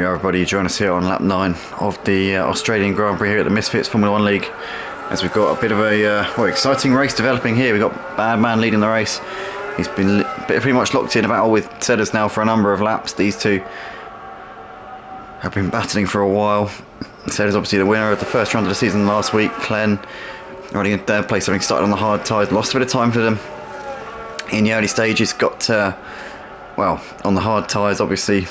Hey everybody, join us here on lap 9 of the Australian Grand Prix here at the Misfits Formula 1 League, as we've got a bit of a exciting race developing here. We've got Badman leading the race. He's been pretty much locked in a battle with Sedders now for a number of laps. These two have been battling for a while. Sedders obviously the winner of the first round of the season last week. Klen running in third place, having started on the hard tyres, lost a bit of time for them in the early stages. Got on the hard tyres, obviously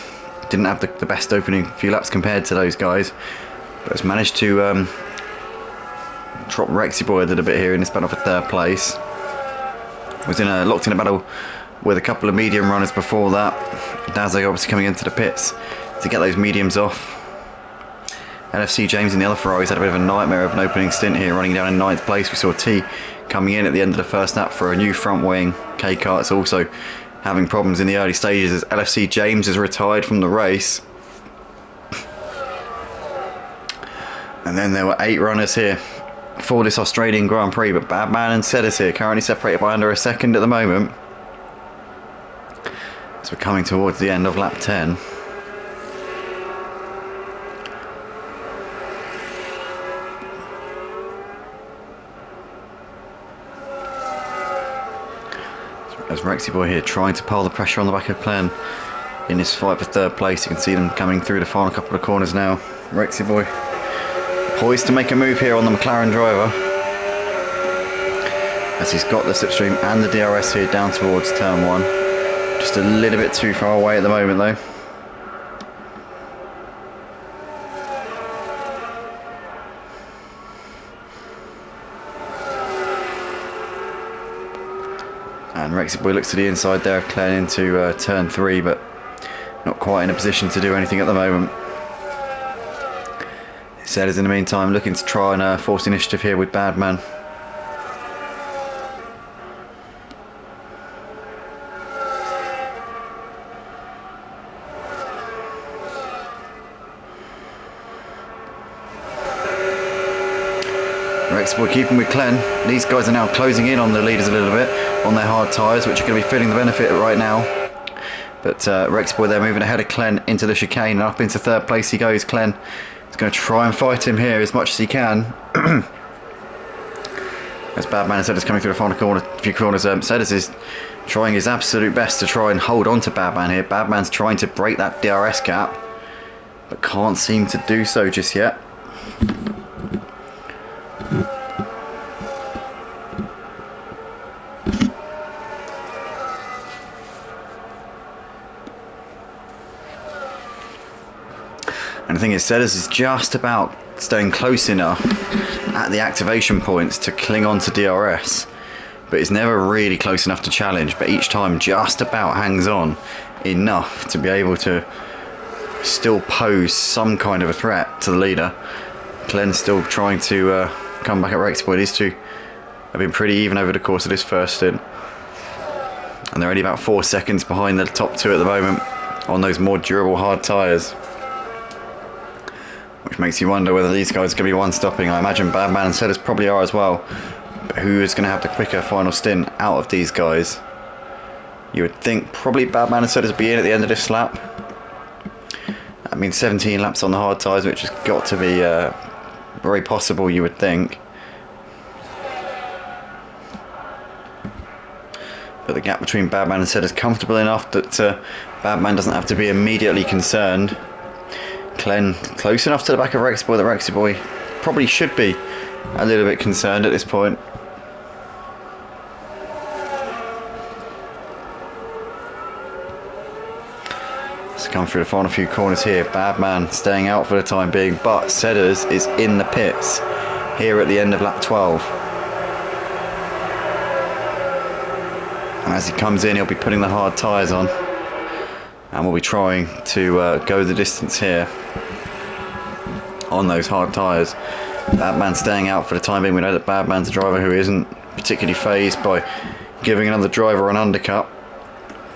didn't have the best opening few laps compared to those guys, but has managed to drop Rexy Boy a little bit here in this battle for third place. Was locked in a battle with a couple of medium runners before that. Dazzo obviously coming into the pits to get those mediums off. LFC James and the other Ferraris had a bit of a nightmare of an opening stint here, running down in 9th place. We saw T coming in at the end of the first lap for a new front wing. K-Kart's also having problems in the early stages as LFC James has retired from the race. And then there were 8 runners here for this Australian Grand Prix, but Badman and Sedders here currently separated by under a second at the moment, as we're coming towards the end of lap 10. As Rexy Boy here trying to pile the pressure on the back of Klen in this fight for third place. You can see them coming through the final couple of corners now. Rexy Boy poised to make a move here on the McLaren driver, as he's got the slipstream and the DRS here down towards turn 1. Just a little bit too far away at the moment though. And Rexy Boy looks to the inside there of Klen into turn 3, but not quite in a position to do anything at the moment. Sedders in the meantime looking to try and force initiative here with Badman. Rexy Boy keeping with Klen. These guys are now closing in on the leaders a little bit on their hard tyres, which are going to be feeling the benefit right now. But Rexy Boy there moving ahead of Klen into the chicane, and up into third place he goes. Klen is going to try and fight him here as much as he can. As Badman and Sedders coming through the final corner, a few corners, Sedders is trying his absolute best to try and hold on to Badman here. Badman's trying to break that DRS gap, but can't seem to do so just yet. And the thing is, Sedders is just about staying close enough at the activation points to cling on to DRS, but it's never really close enough to challenge, but each time just about hangs on enough to be able to still pose some kind of a threat to the leader. Klen's still trying to come back at Rexy Boy. These two have been pretty even over the course of this first stint, and they're only about 4 seconds behind the top 2 at the moment on those more durable hard tyres, which makes you wonder whether these guys are going to be one-stopping. I imagine Badman and Sedders probably are as well, but who is going to have the quicker final stint out of these guys? You would think probably Badman and Sedders would be in at the end of this lap. I mean, 17 laps on the hard tyres, which has got to be very possible, you would think. But the gap between Badman and Sedders is comfortable enough that Badman doesn't have to be immediately concerned. Klen close enough to the back of Rexy Boy that Rexy Boy probably should be a little bit concerned at this point. Let's come through the final few corners here. Badman staying out for the time being, but Sedders is in the pits here at the end of lap 12. And as he comes in, he'll be putting the hard tyres on, and we'll be trying to go the distance here on those hard tyres. Badman staying out for the time being. We know that Badman's a driver who isn't particularly phased by giving another driver an undercut.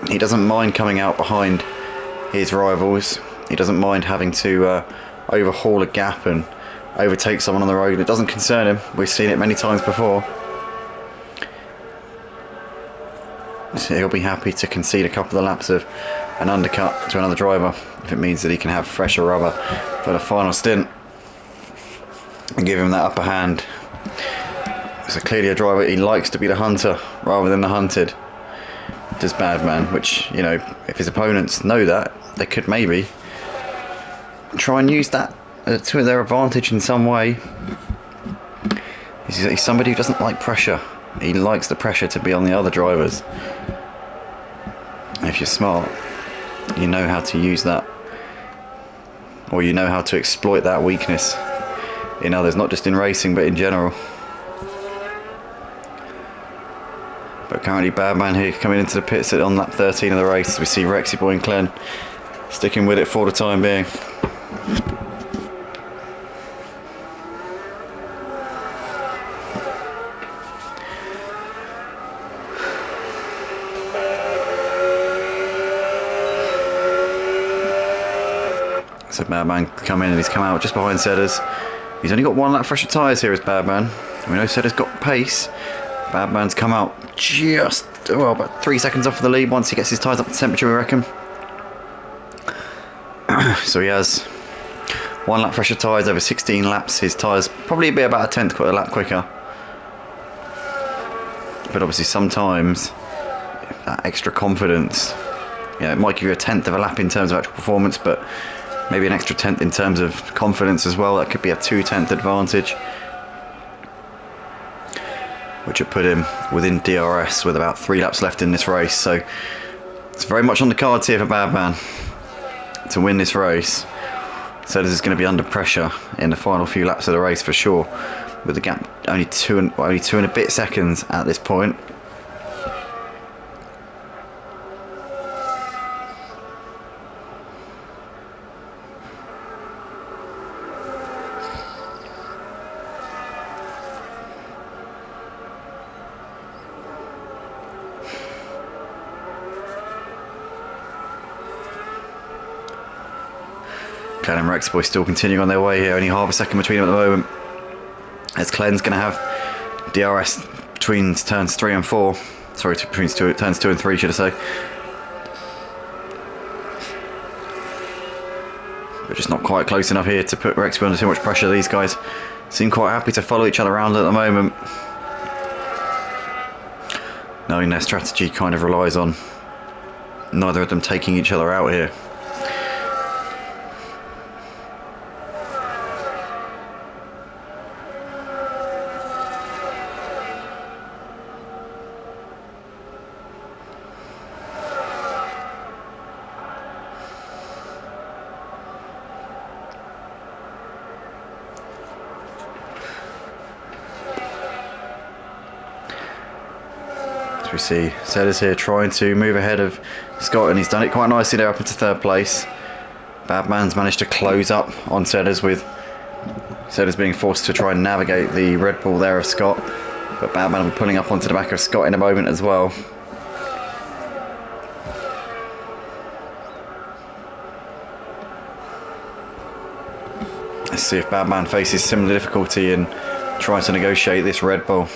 He doesn't mind coming out behind his rivals. He doesn't mind having to overhaul a gap and overtake someone on the road. It doesn't concern him. We've seen it many times before. So he'll be happy to concede a couple of laps of an undercut to another driver if it means that he can have fresher rubber for the final stint and give him that upper hand. So clearly a driver, he likes to be the hunter rather than the hunted. Does Badman, which, you know, if his opponents know that, they could maybe try and use that to their advantage in some way. He's somebody who doesn't like pressure. He likes the pressure to be on the other drivers. And if you're smart, you know how to use that, or you know how to exploit that weakness in others, not just in racing but in general. But currently Badman here coming into the pits on lap 13 of the race. We see Rexy Boy and Glenn sticking with it for the time being. So Badman come in and he's come out just behind Sedders. He's only got 1 lap fresher tyres here as Badman. We know Sedders got pace. Badman's come out just about 3 seconds off of the lead once he gets his tyres up to temperature, we reckon. So he has 1 lap fresher tyres over 16 laps. His tyres probably be about a tenth a lap quicker. But obviously sometimes that extra confidence, you know, it might give you a tenth of a lap in terms of actual performance, but maybe an extra tenth in terms of confidence as well. That could be a 2/10 advantage, which would put him within DRS with about 3 laps left in this race. So it's very much on the cards here for Badman to win this race. So this is going to be under pressure in the final few laps of the race for sure, with the gap only two and a bit seconds at this point. Glenn and Rexy Boy still continuing on their way here, only half a second between them at the moment. As Glenn's going to have DRS between turns 3 and 4. Sorry, between turns 2 and 3, should I say. But just not quite close enough here to put Rexy Boy under too much pressure. These guys seem quite happy to follow each other around at the moment, knowing their strategy kind of relies on neither of them taking each other out here. We see Sedders here trying to move ahead of Scott, and he's done it quite nicely there up into 3rd place. Badman's managed to close up on Sedders, with Sedders being forced to try and navigate the Red Bull there of Scott, but Badman will be pulling up onto the back of Scott in a moment as well. Let's see if Badman faces similar difficulty in trying to negotiate this Red Bull.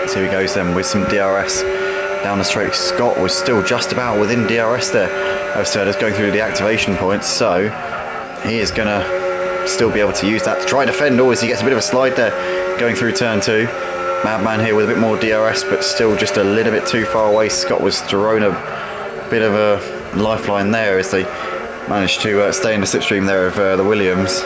So here he goes then with some DRS down the straight. Scott was still just about within DRS there of Sedders going through the activation points, so he is going to still be able to use that to try and defend. Always he gets a bit of a slide there going through turn 2. Badman here with a bit more DRS, but still just a little bit too far away. Scott was thrown a bit of a lifeline there as they managed to stay in the slipstream there of the Williams.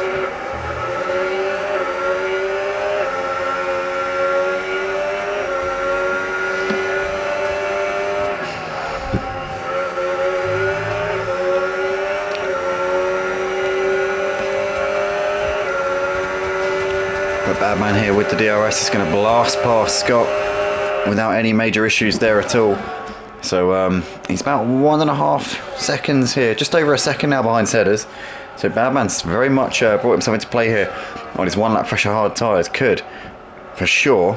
Badman here with the DRS is going to blast past Scott without any major issues there at all. So he's about 1.5 seconds here, just over a second now behind Sedders. So Badman's very much brought himself into play here on his 1 lap fresher hard tyres. Could for sure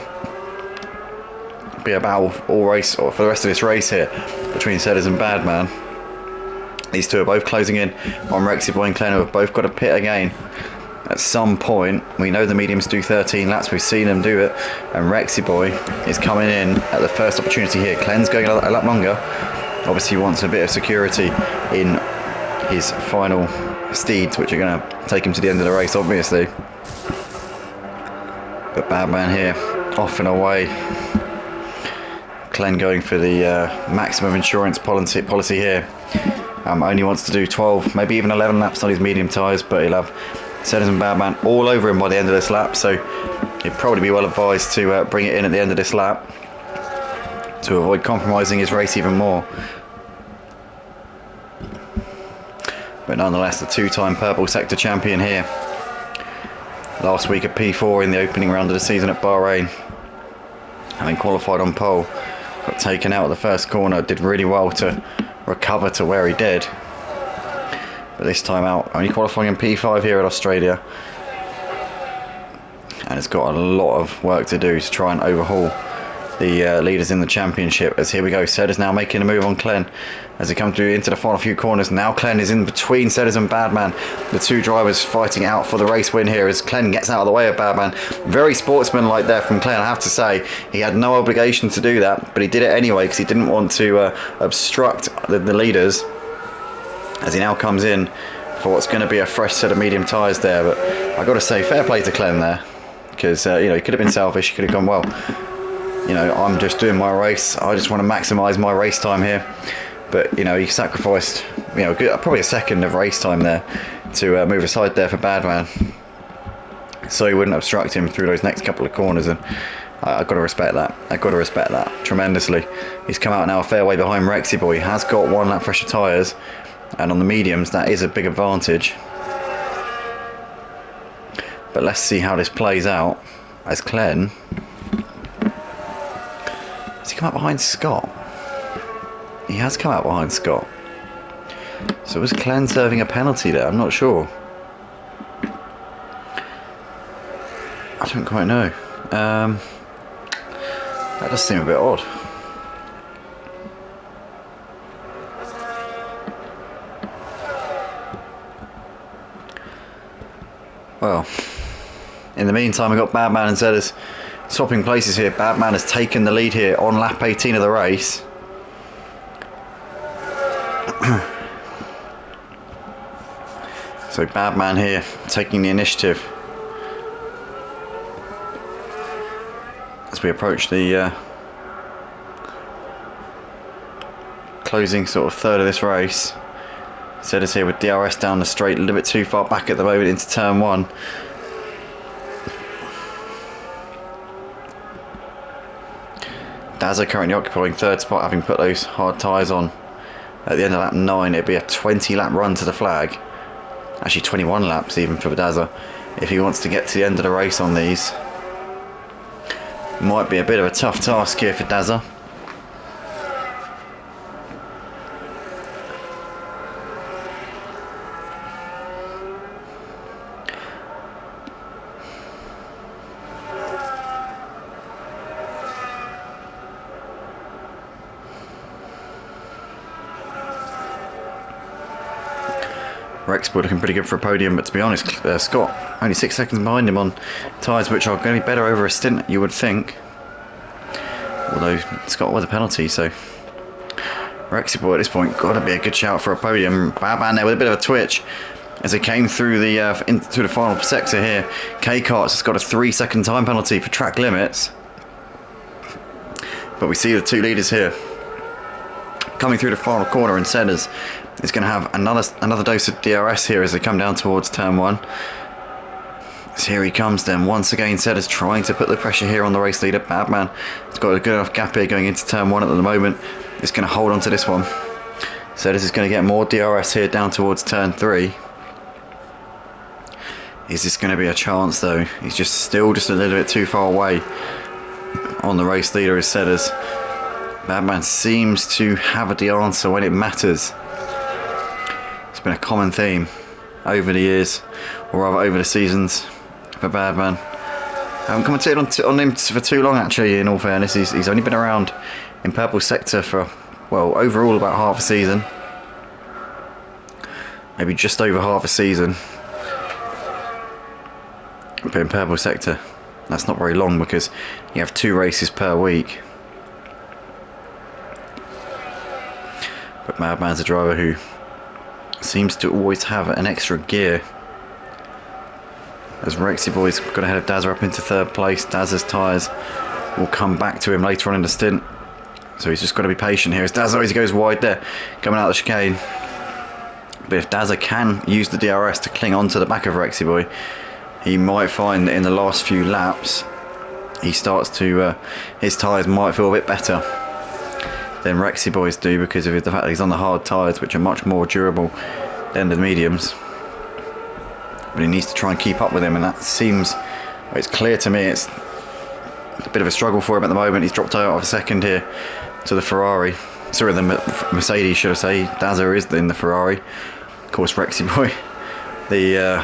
be a battle all race, or for the rest of this race here, between Sedders and Badman. These two are both closing in on Rexy Boy and Glenn, who have both got to pit again at some point. We know the mediums do 13 laps, we've seen them do it, and Rexy Boy is coming in at the first opportunity here. Glenn's going a lap longer, Obviously he wants a bit of security in his final steeds, which are going to take him to the end of the race, obviously. But Badman here, off and away. Glenn going for the maximum insurance policy here. Only wants to do 12, maybe even 11 laps on his medium tyres, but he'll have Setters and Badman all over him by the end of this lap, so he'd probably be well advised to bring it in at the end of this lap to avoid compromising his race even more. But nonetheless, the two-time purple sector champion here. Last week at P4 in the opening round of the season at Bahrain, having qualified on pole, got taken out at the first corner, did really well to recover to where he did. But this time out, only qualifying in P5 here at Australia, and it's got a lot of work to do to try and overhaul the leaders in the championship. As here we go, Setters now making a move on Glenn as he comes through into the final few corners. Now Glenn is in between Setters and Badman, the two drivers fighting out for the race win here as Glenn gets out of the way of Badman. Very sportsmanlike there from Glenn, I have to say. He had no obligation to do that, but he did it anyway because he didn't want to obstruct the leaders, as he now comes in for what's going to be a fresh set of medium tyres there. But I've got to say, fair play to Glenn there, because you know, he could have been selfish, he could have gone, well, you know, I'm just doing my race, I just want to maximise my race time here. But you know, he sacrificed, you know, probably a second of race time there to move aside there for Badman, so he wouldn't obstruct him through those next couple of corners. And I've got to respect that. I've got to respect that tremendously. He's come out now a fair way behind Rexy Boy. He has got one lap fresher tyres, and on the mediums that is a big advantage. But let's see how this plays out as Glenn. Has he come out behind Scott? He has come out behind Scott. So was Glenn serving a penalty there? I'm not sure. I don't quite know. That does seem a bit odd. Well, in the meantime, we've got Badman and Setters swapping places here. Badman has taken the lead here on lap 18 of the race. So Badman here taking the initiative as we approach the closing sort of third of this race. Setters here with DRS down the straight, a little bit too far back at the moment into turn one. Dazza currently occupying third spot, having put those hard tyres on at the end of lap 9. It'd be a 20 lap run to the flag. Actually 21 laps even for Dazza, if he wants to get to the end of the race on these. Might be a bit of a tough task here for Dazza. Rexport looking pretty good for a podium, but to be honest, Scott only 6 seconds behind him on tyres which are going to be better over a stint, you would think. Although Scott was a penalty, so Rexport at this point got to be a good shout for a podium. Badman there with a bit of a twitch as he came through the into the final sector here. K-Karts has got a 3-second time penalty for track limits, but we see the two leaders here coming through the final corner, and Setters is going to have another dose of DRS here as they come down towards turn one. So here he comes then, once again Setters trying to put the pressure here on the race leader. Badman has got a good enough gap here going into turn one at the moment. He's going to hold on to this one. Setters is going to get more DRS here down towards turn three. Is this going to be a chance though? He's still just a little bit too far away on the race leader as Setters. Badman seems to have the answer when it matters. It's been a common theme over the years, or rather over the seasons, for Badman. I haven't commentated on him for too long actually, in all fairness. He's only been around in Purple Sector for, well, overall about half a season. Maybe just over half a season. But in Purple Sector, that's not very long because you have 2 races per week. But Madman's a driver who seems to always have an extra gear. As Rexy Boy's got ahead of Dazza up into third place. Dazza's tyres will come back to him later on in the stint. So he's just got to be patient here as Dazza always goes wide there, coming out of the chicane. But if Dazza can use the DRS to cling onto the back of Rexy Boy, he might find that in the last few laps he starts to, his tyres might feel a bit better than Rexy Boys do, because of the fact that he's on the hard tyres, which are much more durable than the mediums. But he needs to try and keep up with him, and that seems, it's clear to me it's a bit of a struggle for him at the moment. He's dropped out of a second here to the Ferrari. Sorry, the Mercedes, should I say. Dazza is in the Ferrari. Of course, Rexy Boy, the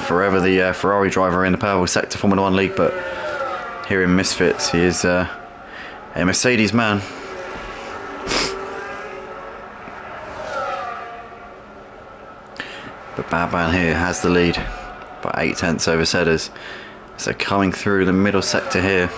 forever the Ferrari driver in the purple sector Formula 1 league, but here in Misfits he is a Mercedes man. But Badman here has the lead by 8/10 over Sedders. So coming through the middle sector here.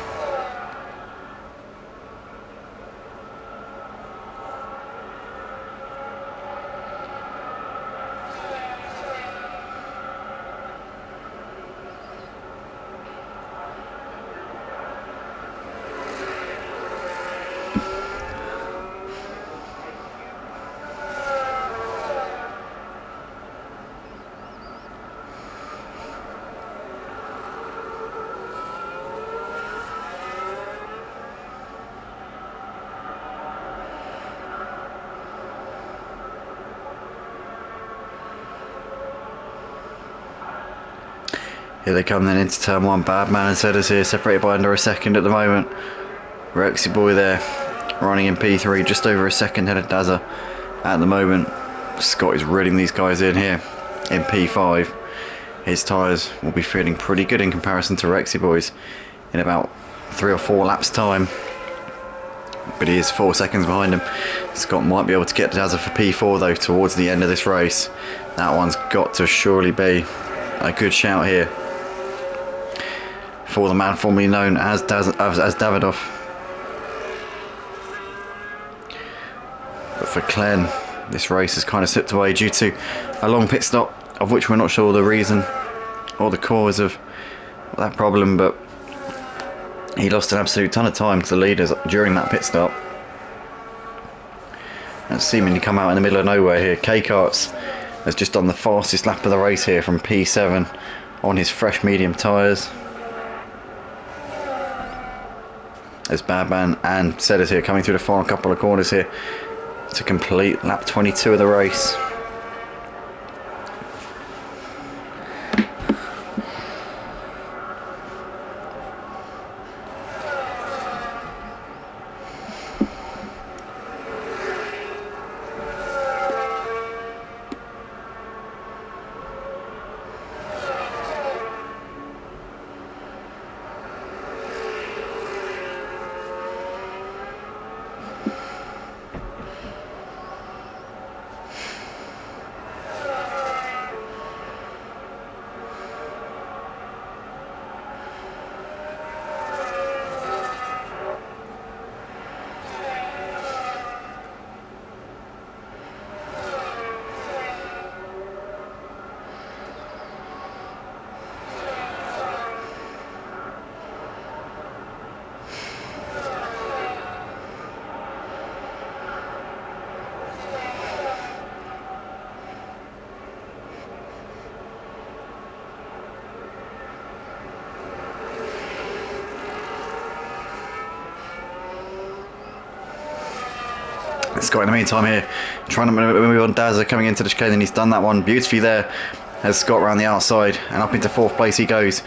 Here they come then into turn one. Badman and Sedders here, separated by under a second at the moment. Rexy Boy there, running in P3, just over a second ahead of Dazza at the moment. Scott is reeling these guys in here in P5. His tyres will be feeling pretty good in comparison to Rexy Boy's in about 3 or 4 laps time. But he is 4 seconds behind him. Scott might be able to get Dazza for P4 though towards the end of this race. That one's got to surely be a good shout here for the man formerly known as Davidoff. But for Clen, this race has kind of slipped away due to a long pit stop, of which we're not sure the reason or the cause of that problem, but he lost an absolute ton of time to the leaders during that pit stop. And seemingly come out in the middle of nowhere here. K-Karts has just done the fastest lap of the race here from P7 on his fresh medium tyres. As Badman and Sedders here coming through the final couple of corners here to complete lap 22 of the race. Scott in the meantime here trying to move on Dazza coming into the chicane, and he's done that one beautifully there as Scott round the outside and up into 4th place he goes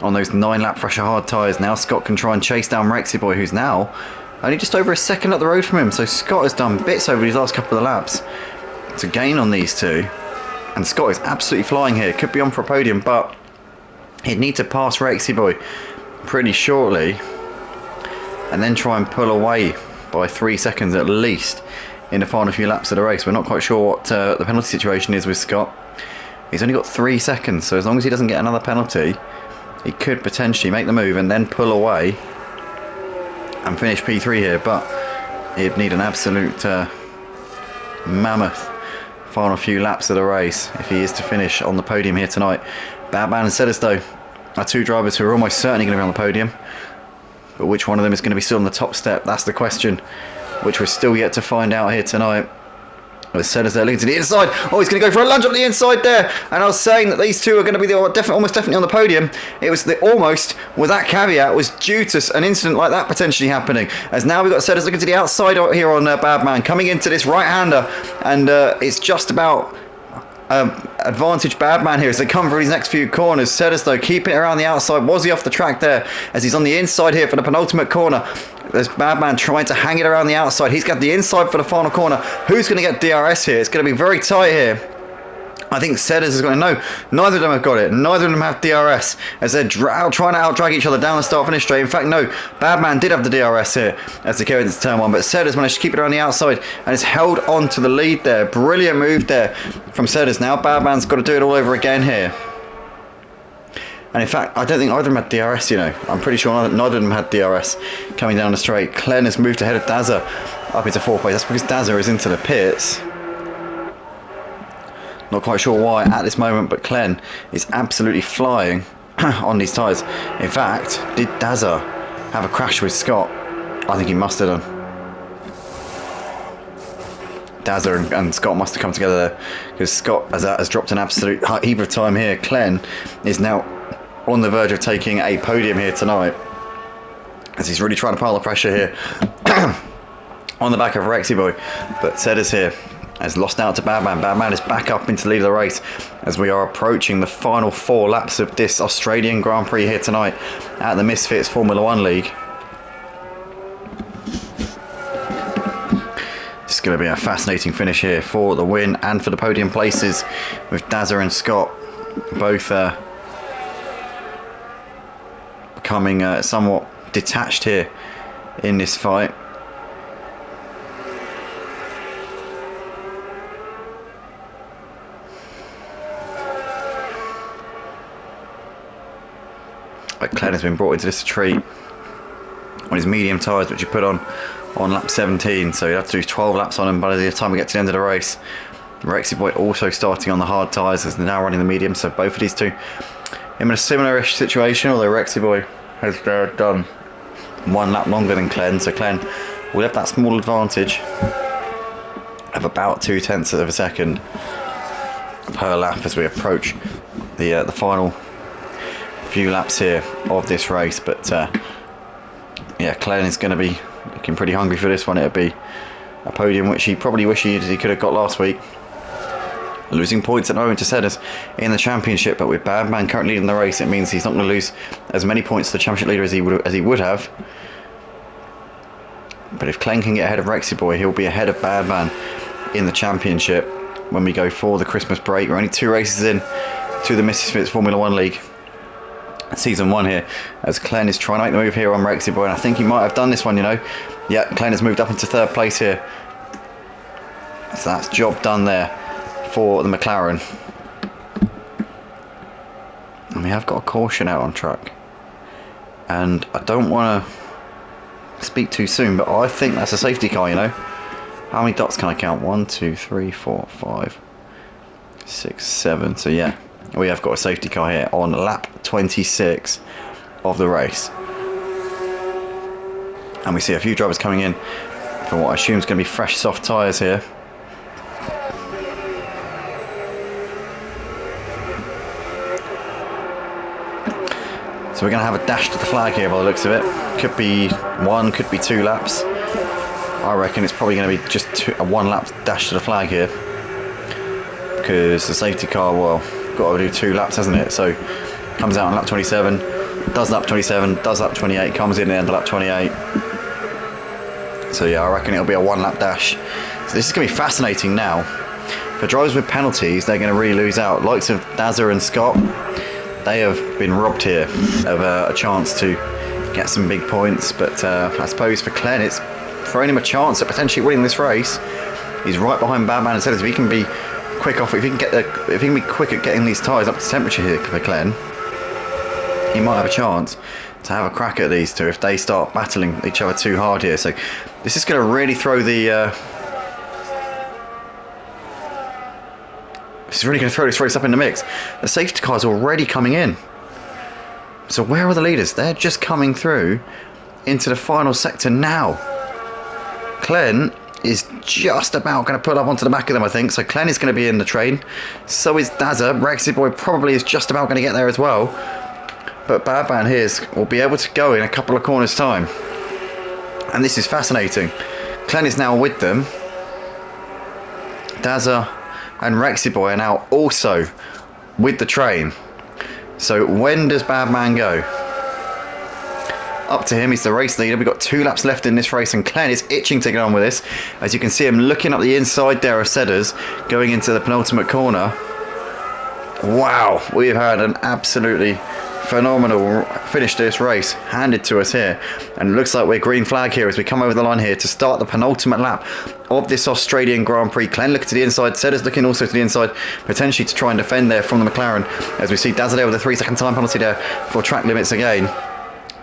on those 9 lap fresher hard tyres. Now Scott can try and chase down Rexy Boy, who's now only just over a second up the road from him. So Scott has done bits over these last couple of laps to gain on these two, and Scott is absolutely flying here. Could be on for a podium, but he'd need to pass Rexy Boy pretty shortly and then try and pull away by 3 seconds at least in the final few laps of the race. We're not quite sure what the penalty situation is with Scott. He's only got 3 seconds, so as long as he doesn't get another penalty, he could potentially make the move and then pull away and finish P3 here. But He'd need an absolute mammoth final few laps of the race if he is to finish on the podium here tonight. Badman and Cedders, though, are two drivers who are almost certainly going to be on the podium. But which one of them is going to be still on the top step? That's the question, which we're still yet to find out here tonight. With Cedders there looking to the inside. Oh, he's going to go for a lunge on the inside there. And I was saying that these two are going to be almost definitely on the podium. It was the almost, with that caveat, was due to an incident like that potentially happening. As now we've got Cedders looking to the outside here on Badman, coming into this right-hander. And it's just about advantage Badman here as they come through these next few corners. Cedders, though, keeping it around the outside. Was he off the track there as he's on the inside here for the penultimate corner? There's Badman trying to hang it around the outside. He's got the inside for the final corner. Who's going to get DRS here? It's going to be very tight here. I think Cedders is going to know. Neither of them have got it. Neither of them have DRS as they're trying to out-drag each other down the start-finish straight. In fact, no, Badman did have the DRS here as they go into turn one, but Cedders managed to keep it around the outside and has held on to the lead there. Brilliant move there from Cedders. Now Badman's got to do it all over again here. And in fact, I don't think either of them had DRS, you know. I'm pretty sure neither of them had DRS coming down the straight. Clen has moved ahead of Dazza up into fourth place. That's because Dazza is into the pits. Not quite sure why at this moment, but Clen is absolutely flying on these tyres. In fact, did Dazza have a crash with Scott? I think he must have done. Dazza and Scott must have come together there because Scott has dropped an absolute heap of time here. Clen is now on the verge of taking a podium here tonight as he's really trying to pile the pressure here on the back of Rexy Boy. But Cedders here has lost out to Badman. Badman is back up into the lead of the race as we are approaching the final 4 laps of this Australian Grand Prix here tonight at the Misfits Formula 1 League. It's going to be a fascinating finish here for the win and for the podium places, with Dazza and Scott both becoming somewhat detached here in this fight. But Clen has been brought into this retreat on his medium tyres, which he put on lap 17, so you have to do 12 laps on him by the time we get to the end of the race. Rexy Boy also starting on the hard tyres as they're now running the medium, so both of these two in a similar-ish situation, although Rexy Boy has done 1 lap longer than Clen, so Clen will have that small advantage of about 0.2 of a second per lap as we approach the final few laps here of this race. But yeah, Clen is going to be looking pretty hungry for this one. It'll be a podium which he probably wishes he could have got last week. Losing points at the moment to Cedders in the championship, but with Badman currently leading the race, it means he's not going to lose as many points to the championship leader as he would have. But if Clen can get ahead of Rexy Boy, he'll be ahead of Badman in the championship when we go for the Christmas break. We're only 2 races in to the Misfits Formula 1 League Season 1 here, as Clen is trying to make the move here on Rexy Boy, and I think he might have done this one, you know. Yeah, Clen has moved up into 3rd place here. So that's job done there for the McLaren. And we have got a caution out on track. And I don't want to speak too soon, but I think that's a safety car, you know. How many dots can I count? 1, 2, 3, 4, 5, 6, 7. So yeah, we have got a safety car here on lap 26 of the race. And we see a few drivers coming in for what I assume is going to be fresh soft tyres here. So we're going to have a dash to the flag here by the looks of it. Could be 1, could be 2 laps. I reckon it's probably going to be just a 1 lap dash to the flag here, because the safety car, well, got to do 2 laps, hasn't it? So comes out on lap 27, does lap 27, does lap 28, comes in at the end of lap 28. So yeah, I reckon it'll be a 1 lap dash. So this is going to be fascinating now. For drivers with penalties, they're going to really lose out. Likes of Dazza and Scott, they have been robbed here of a chance to get some big points. But I suppose for Clen, it's throwing him a chance at potentially winning this race. He's right behind Badman and Cedders. If he can be quick off, if he can be quick at getting these tyres up to temperature here for Clen, he might have a chance to have a crack at these two if they start battling each other too hard here. So this is going to really throw the this is really going to throw this race up in the mix. The safety car's already coming in. So where are the leaders? They're just coming through into the final sector now. Clen is just about going to pull up onto the back of them, I think. So Clen is going to be in the train. So is Dazza. Rexy Boy probably is just about going to get there as well. But Badman here will be able to go in a couple of corners' time. And this is fascinating. Clen is now with them. Dazza and Rexy Boy are now also with the train. So when does Badman go? Up to him, he's the race leader. We've got 2 laps left in this race, and Clen is itching to get on with this. As you can see him looking up the inside there of Sedders, going into the penultimate corner. Wow, we've had an absolutely phenomenal finish to this race handed to us here, and it looks like we're green flag here as we come over the line here to start the penultimate lap of this Australian Grand Prix. Clen looking to the inside, Sedders looking also to the inside, potentially to try and defend there from the McLaren, as we see Dazzle there with a 3-second time penalty there for track limits again.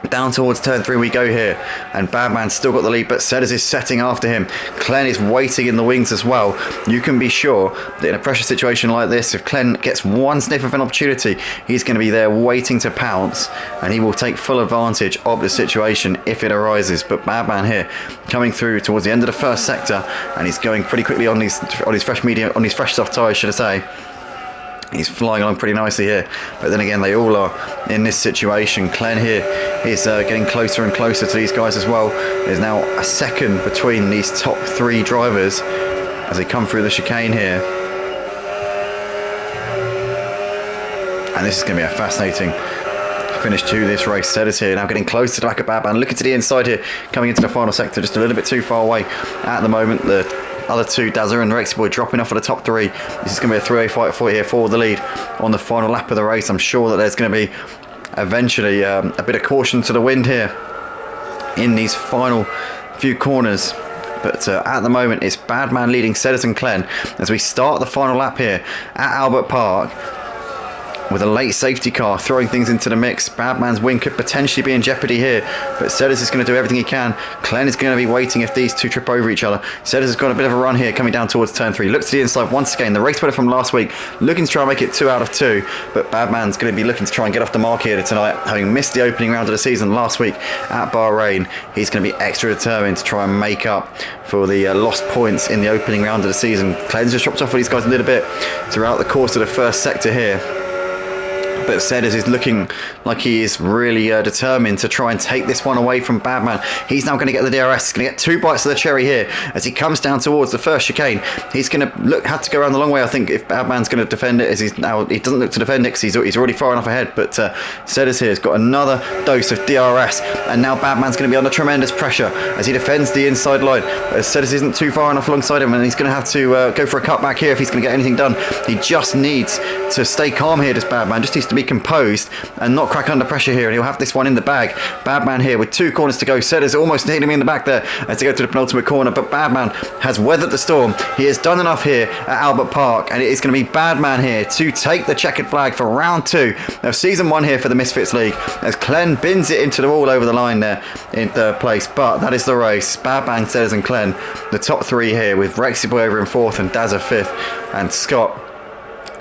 Down towards turn 3 we go here, and Badman's still got the lead, but Sedders is setting after him. Clen is waiting in the wings as well. You can be sure that in a pressure situation like this, if Clen gets one sniff of an opportunity, he's going to be there waiting to pounce, and he will take full advantage of the situation if it arises. But Badman here coming through towards the end of the first sector, and he's going pretty quickly on his fresh soft tyres, should I say. He's flying along pretty nicely here, but then again they all are in this situation. Clen here is getting closer and closer to these guys as well. There's now a second between these top 3 drivers as they come through the chicane here, and this is going to be a fascinating finish to this race. Sedders here now getting close to the back of Badman, looking to the inside here, coming into the final sector, just a little bit too far away at the moment. The other 2, Dazza and Rexy Boy, dropping off of the top 3. This is going to be a 3-way fight for here for the lead on the final lap of the race. I'm sure that there's going to be eventually a bit of caution to the wind here in these final few corners. But at the moment it's Badman leading Sedders and Clen as we start the final lap here at Albert Park, with a late safety car throwing things into the mix. Badman's win could potentially be in jeopardy here, but Sedders is going to do everything he can. Clen is going to be waiting if these 2 trip over each other. Sedders has got a bit of a run here coming down towards turn 3. Looks to the inside once again. The race winner from last week looking to try and make it 2 out of 2, but Badman's going to be looking to try and get off the mark here tonight, having missed the opening round of the season last week at Bahrain. He's going to be extra determined to try and make up for the lost points in the opening round of the season. Clen's just dropped off with these guys a little bit throughout the course of the first sector here, but Sedders is looking like he is really determined to try and take this one away from Badman. He's now going to get the DRS. He's going to get 2 bites of the cherry here as he comes down towards the first chicane. He's going to have to go around the long way, I think, if Badman's going to defend it, as he doesn't look to defend it because he's already far enough ahead. But Sedders here has got another dose of DRS, and now Badman's going to be under tremendous pressure as he defends the inside line. Sedders isn't too far enough alongside him, and he's going to have to go for a cut back here if he's going to get anything done. He just needs to stay calm here, this Badman. Just needs to be composed and not crack under pressure here, and he'll have this one in the bag. Badman here with 2 corners to go. Sedders almost hitting him in the back there as to go to the penultimate corner, but Badman has weathered the storm. He has done enough here at Albert Park, and it is going to be Badman here to take the checkered flag for round 2 of season 1 here for the Misfits League, as Clen bins it into the wall over the line there in 3rd place. But that is the race. Badman, Sedders and Clen, the top 3 here, with Rexy Boy over in 4th and Dazza 5th, and Scott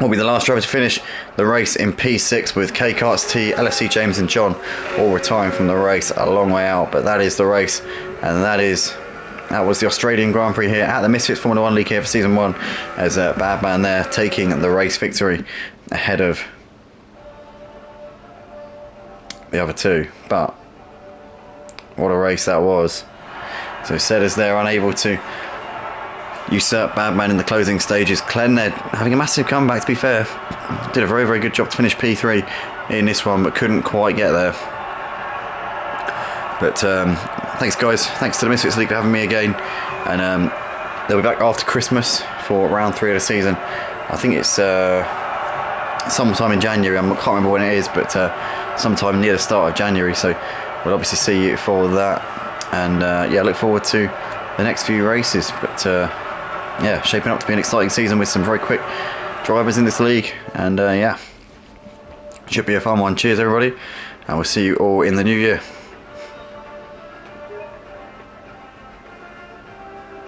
will be the last driver to finish the race in P6, with K Karts T, LSC James and John all retiring from the race a long way out. But that is the race, and that was the Australian Grand Prix here at the Misfits Formula 1 League here for season 1, as Badman there taking the race victory ahead of the other 2. But what a race that was. So Sedders there unable to usurp Badman in the closing stages. Clen there having a massive comeback, to be fair. Did a very, very good job to finish P3 in this one, but couldn't quite get there. But thanks guys, thanks to the Misfits League for having me again, and they'll be back after Christmas for round 3 of the season. I think it's sometime in January. I can't remember when it is, but sometime near the start of January, so we'll obviously see you for that. And yeah, look forward to the next few races. But yeah, shaping up to be an exciting season with some very quick drivers in this league, and yeah, should be a fun one. Cheers everybody, and we'll see you all in the new year.